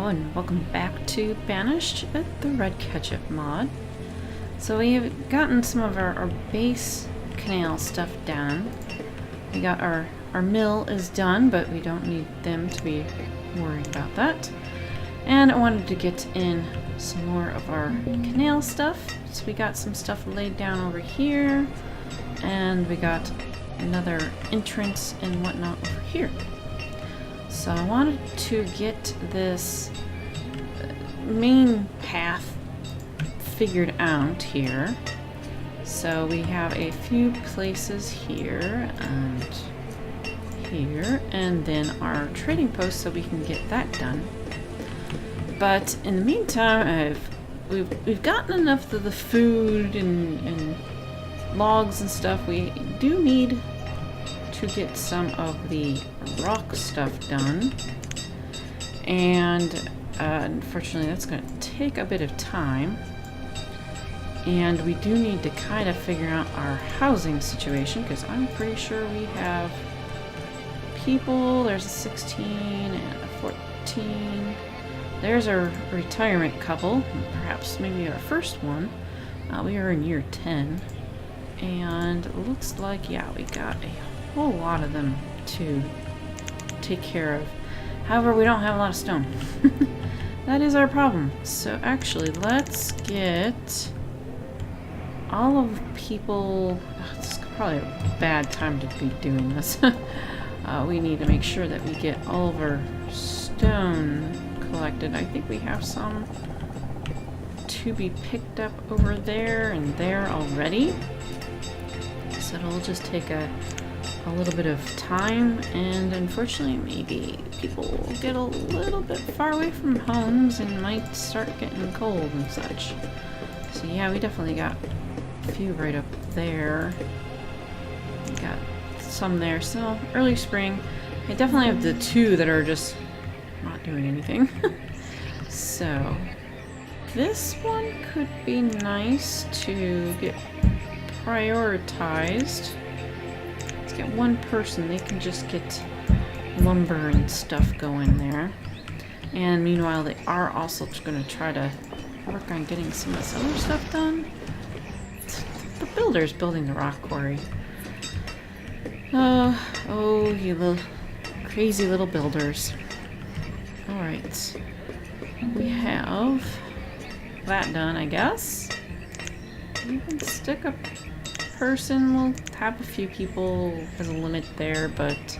Hello and welcome back to Banished at the RedKetchup mod. So we've gotten some of our base canal stuff done. We got our mill is done, but we don't need them to be worried about that. And I wanted to get in some more of our canal stuff. So we got some stuff laid down over here, and we got another entrance and whatnot over here. So I wanted to get this main path figured out here. So we have a few places here and here, and then our trading post so we can get that done. But in the meantime, we've gotten enough of the food and logs and stuff. We do need to get some of the rock stuff done, and unfortunately that's going to take a bit of time, and we do need to kind of figure out our housing situation because I'm pretty sure we have people. There's a 16 and a 14. There's our retirement couple, perhaps maybe our first one. We are in year 10, and it looks like, yeah, we got a whole lot of them to take care of. However, we don't have a lot of stone. That is our problem. So actually, let's get all of people. It's probably a bad time to be doing this. We need to make sure that we get all of our stone collected. I think we have some to be picked up over there and there already. So it'll just take a little bit of time, and unfortunately maybe people will get a little bit far away from homes and might start getting cold and such. So yeah, we definitely got a few right up there. We got some there. So early spring. I definitely have the two that are just not doing anything. So this one could be nice to get prioritized. Get one person, they can just get lumber and stuff going there. And meanwhile, they are also going to try to work on getting some of this other stuff done. The builder's building the rock quarry. Oh, you little crazy little builders. Alright. We have that done, I guess. You can stick a person. We'll have a few people as a limit there, but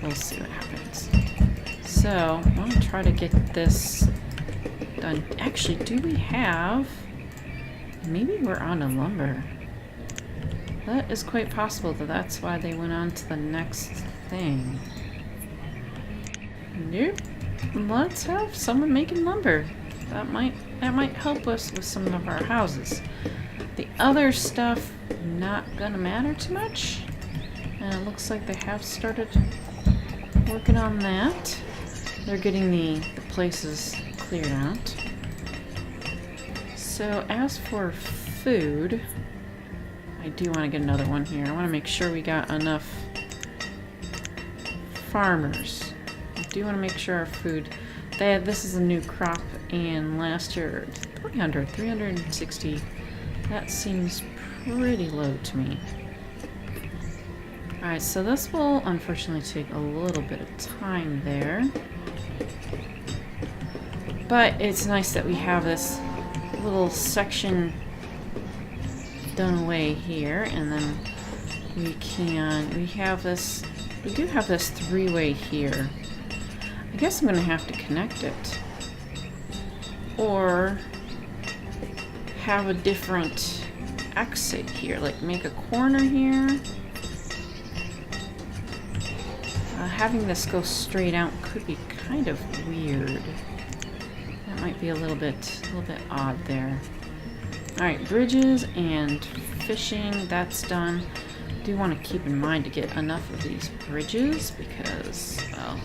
we'll see what happens. So I want to try to get this done. Actually, do we have, maybe we're on a lumber. That is quite possible that that's why they went on to the next thing. Nope. Let's have someone making lumber. That might help us with some of our houses. The other stuff, not gonna matter too much. And it looks like they have started working on that. They're getting the places cleared out. So as for food, I do want to get another one here. I want to make sure we got enough farmers. I do want to make sure our food, this is a new crop, and last year 360. That seems pretty low to me. Alright, so this will unfortunately take a little bit of time there. But it's nice that we have this little section done away here, and then we do have this three-way here. I guess I'm gonna have to connect it. Or have a different exit here, like make a corner here. Having this go straight out could be kind of weird. That might be a little bit odd there. All right, bridges and fishing, that's done. I do want to keep in mind to get enough of these bridges because, well,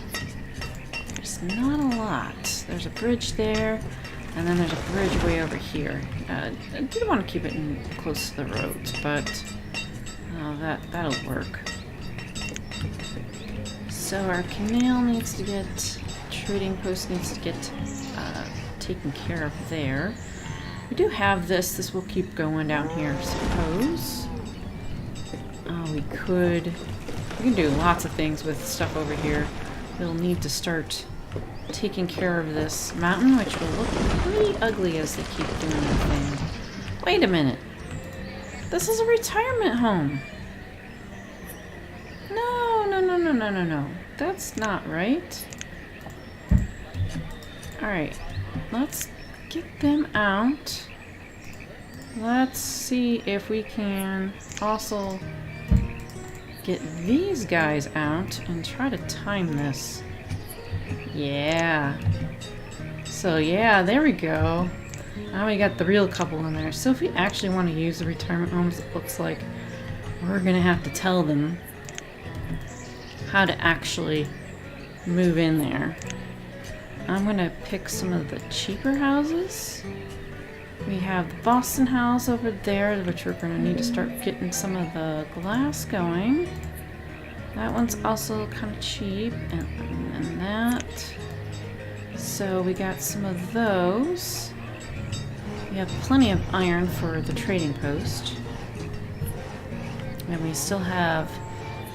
there's not a lot. There's a bridge there. And then there's a bridge way over here. I do want to keep it close to the roads, but that'll work. So our canal needs to get trading post needs to get taken care of there. We do have this. This will keep going down here, I suppose. We can do lots of things with stuff over here. We'll need to start taking care of this mountain, which will look pretty ugly as they keep doing their thing. Wait a minute. This is a retirement home. No. That's not right. Alright. Let's get them out. Let's see if we can also get these guys out and try to time this. Yeah. So yeah, there we go. Now we got the real couple in there. So if we actually want to use the retirement homes, it looks like we're gonna have to tell them how to actually move in there. I'm gonna pick some of the cheaper houses. We have the Boston house over there, which we're gonna need to start getting some of the glass going. That one's also kind of cheap, and that. So we got some of those. We have plenty of iron for the trading post. And we still have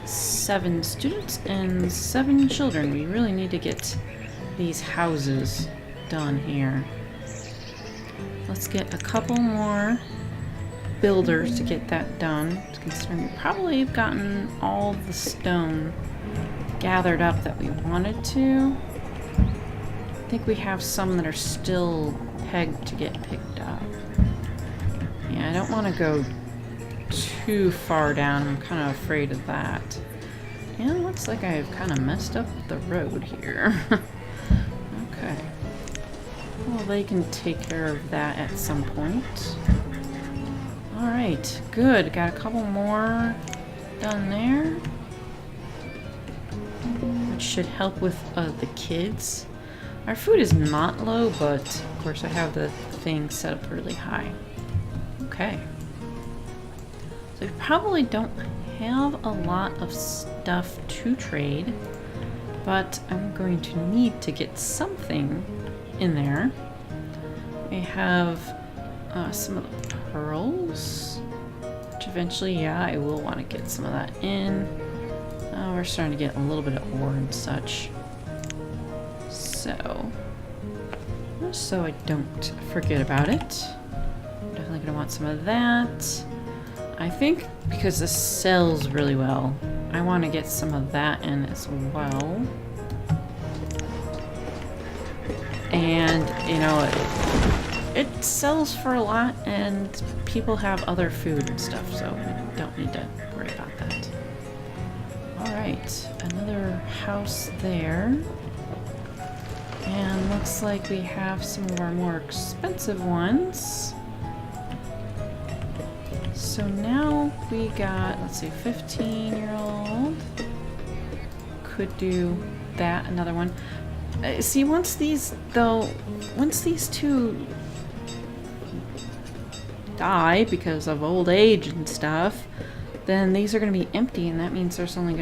7 students and 7 children. We really need to get these houses done here. Let's get a couple more builders to get that done. Considering we probably have gotten all the stone gathered up that we wanted to. I think we have some that are still pegged to get picked up. Yeah, I don't want to go too far down. I'm kind of afraid of that. And it looks like I've kind of messed up the road here. Okay. Well, they can take care of that at some point. Alright, good. Got a couple more done there. Which should help with the kids. Our food is not low, but of course I have the thing set up really high. Okay. So we probably don't have a lot of stuff to trade, but I'm going to need to get something in there. We have some of the pearls, which eventually, yeah, I will want to get some of that in. We're starting to get a little bit of ore and such. So I don't forget about it. Definitely gonna want some of that. I think because this sells really well, I want to get some of that in as well. And, you know, it sells for a lot, and people have other food and stuff, so we don't need to worry about that. Alright, another house there. And looks like we have some of our more expensive ones. So now we got, let's see, 15-year-old. Could do that, another one. See, once these two die because of old age and stuff, then these are going to be empty, and that means there's only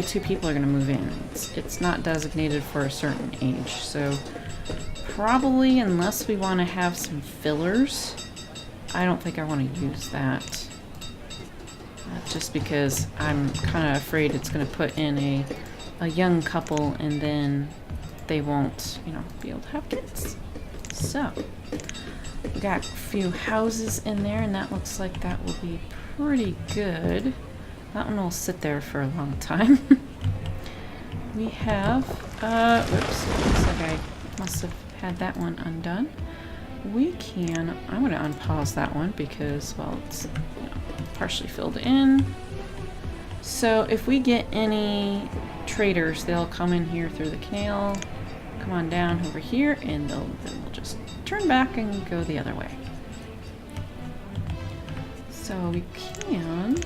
2 people are going to move in. It's not designated for a certain age, so probably unless we want to have some fillers, I don't think I want to use that. Just because I'm kind of afraid it's going to put in a young couple and then they won't, you know, be able to have kids. So, we got a few houses in there, and that looks like that will be pretty good. That one will sit there for a long time. We have, whoops, looks like I must have had that one undone. We can, I'm going to unpause that one because, well, it's, you know, partially filled in. So if we get any traders, they'll come in here through the canal, come on down over here, and then we'll just turn back and go the other way. So we can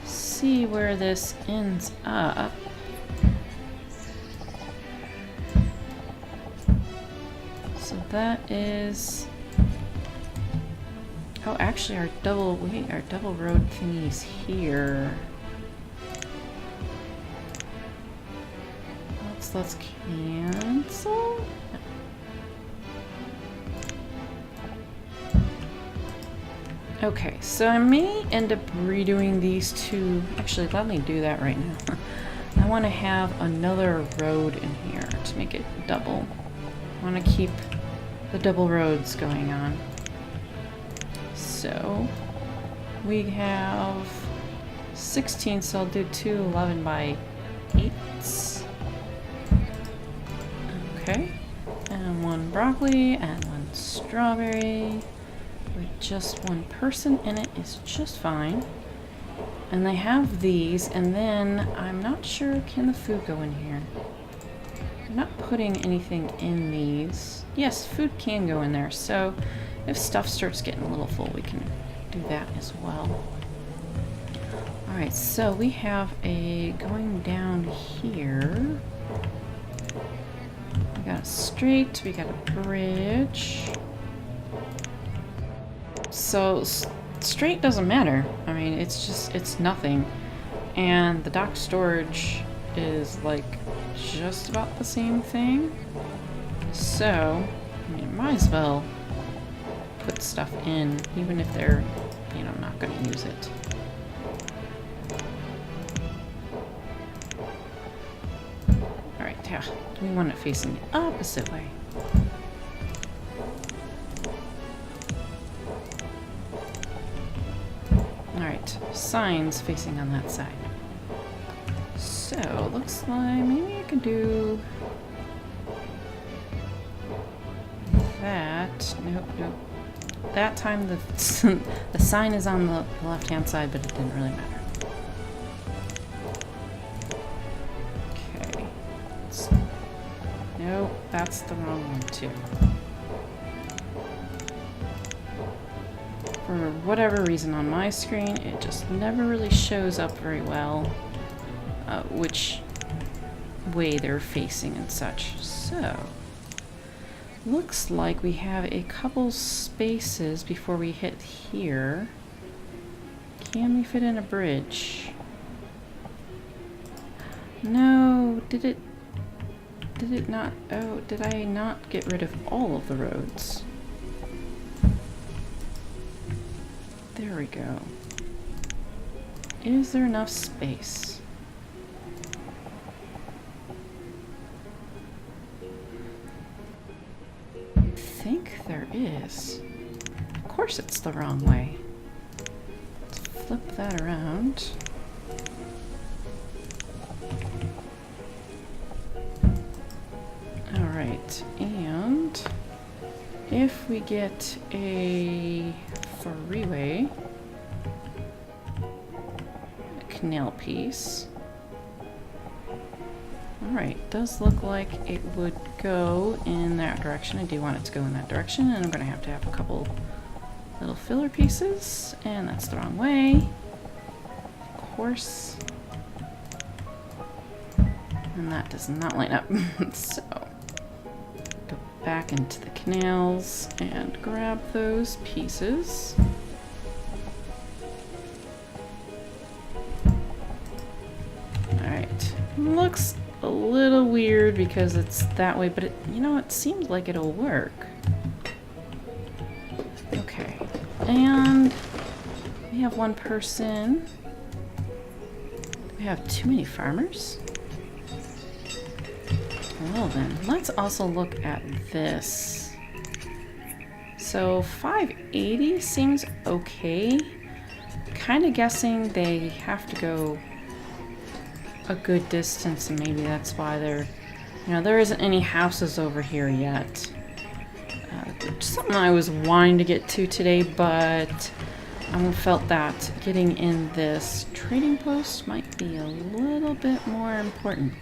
see where this ends up. So that is, oh, actually our double road thingy's here. So let's cancel. Okay, so I may end up redoing these two. Actually, let me do that right now. I want to have another road in here to make it double. I want to keep the double roads going on. So we have 16, so I'll do two 11 by 8s. Okay, and one broccoli and one strawberry. With just one person in it is just fine. And they have these, and then I'm not sure, can the food go in here? I'm not putting anything in these. Yes, food can go in there, so if stuff starts getting a little full, we can do that as well. Alright, so we have a going down here. We got a straight, we got a bridge. So straight doesn't matter. I mean, it's nothing. And the dock storage is like just about the same thing. So, I mean, might as well put stuff in, even if they're, you know, not going to use it. Alright, yeah. We want it facing the opposite way. Alright, signs facing on that side. So, looks like maybe I could do that. Nope, nope. That time the sign is on the left-hand side, but it didn't really matter. Okay. Nope, that's the wrong one too. For whatever reason on my screen, it just never really shows up very well which way they're facing and such. So, looks like we have a couple spaces before we hit here. Can we fit in a bridge? No, did it not? Oh, did I not get rid of all of the roads? There we go. Is there enough space? I think there is. Of course it's the wrong way. Let's flip that around. Alright, and if we get a freeway, a canal piece. Alright, does look like it would go in that direction. I do want it to go in that direction, and I'm going to have a couple little filler pieces, and that's the wrong way. Of course. And that does not line up. So, go back into the canals and grab those pieces. Alright, looks a little weird because it's that way, but it, you know, it seems like it'll work. Okay, and we have one person. We have too many farmers? Well then, let's also look at this. So 580 seems okay. Kind of guessing they have to go a good distance, and maybe that's why they're, you know, there isn't any houses over here yet. Something I was wanting to get to today, but I felt that getting in this trading post might be a little bit more important.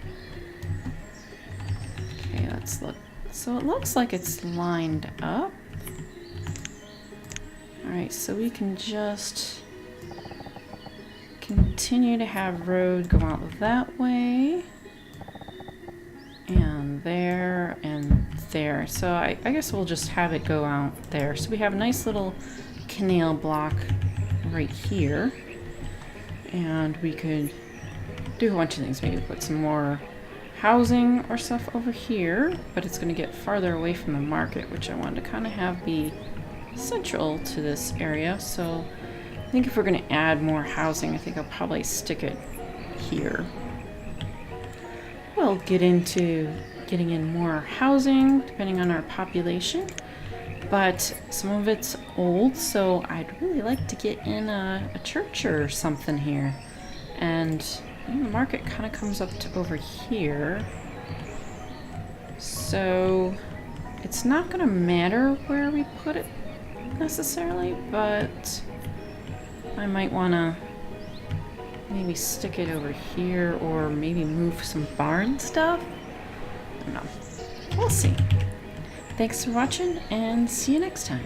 Okay, let's look. So it looks like it's lined up. Alright, so we can just continue to have road go out that way. And there and there. So I guess we'll just have it go out there. So we have a nice little canal block right here. And we could do a bunch of things. Maybe put some more housing or stuff over here, but it's going to get farther away from the market, which I wanted to kind of have be central to this area. So I think if we're going to add more housing, I think I'll probably stick it here. We'll get into getting in more housing depending on our population, but some of it's old, so I'd really like to get in a church or something here. And the market kind of comes up to over here, so it's not going to matter where we put it necessarily, but I might want to maybe stick it over here, or maybe move some barn stuff. I don't know. We'll see. Thanks for watching, and see you next time.